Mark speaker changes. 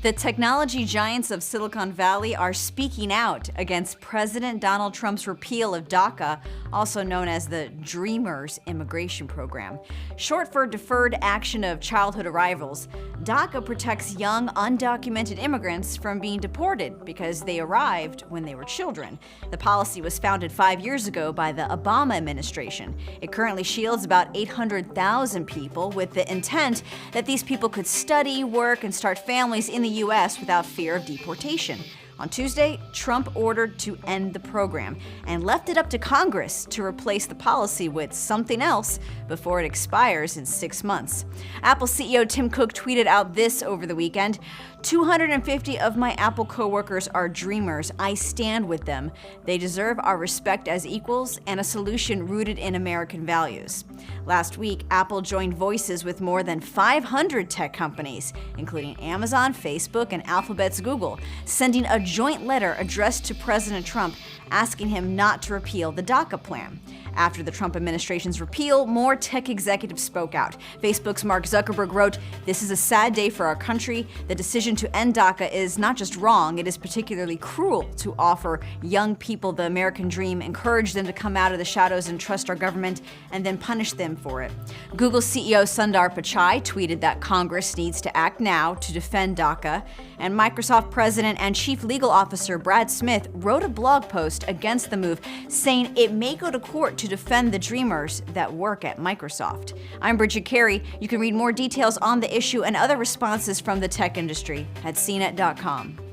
Speaker 1: The technology giants of Silicon Valley are speaking out against President Donald Trump's repeal of DACA, also known as the Dreamers Immigration Program. Short for Deferred Action of Childhood Arrivals, DACA protects young, undocumented immigrants from being deported because they arrived when they were children. The policy was founded 5 years ago by the Obama administration. It currently shields about 800,000 people with the intent that these people could study, work, and start families in the U.S. without fear of deportation. On Tuesday, Trump ordered to end the program and left it up to Congress to replace the policy with something else before it expires in 6 months. Apple CEO Tim Cook tweeted out this over the weekend: 250 of my Apple coworkers are dreamers. I stand with them. They deserve our respect as equals and a solution rooted in American values. Last week, Apple joined voices with more than 500 tech companies, including Amazon, Facebook, and Alphabet's Google, sending a joint letter addressed to President Trump asking him not to repeal the DACA plan. After the Trump administration's repeal, more tech executives spoke out. Facebook's Mark Zuckerberg wrote, "This is a sad day for our country. The decision to end DACA is not just wrong, it is particularly cruel to offer young people the American dream, encourage them to come out of the shadows and trust our government, and then punish them for it." Google CEO Sundar Pichai tweeted that Congress needs to act now to defend DACA, and Microsoft President and Chief Legal Officer Brad Smith wrote a blog post against the move, saying it may go to court to defend the dreamers that work at Microsoft. I'm Bridget Carey. You can read more details on the issue and other responses from the tech industry at CNET.com.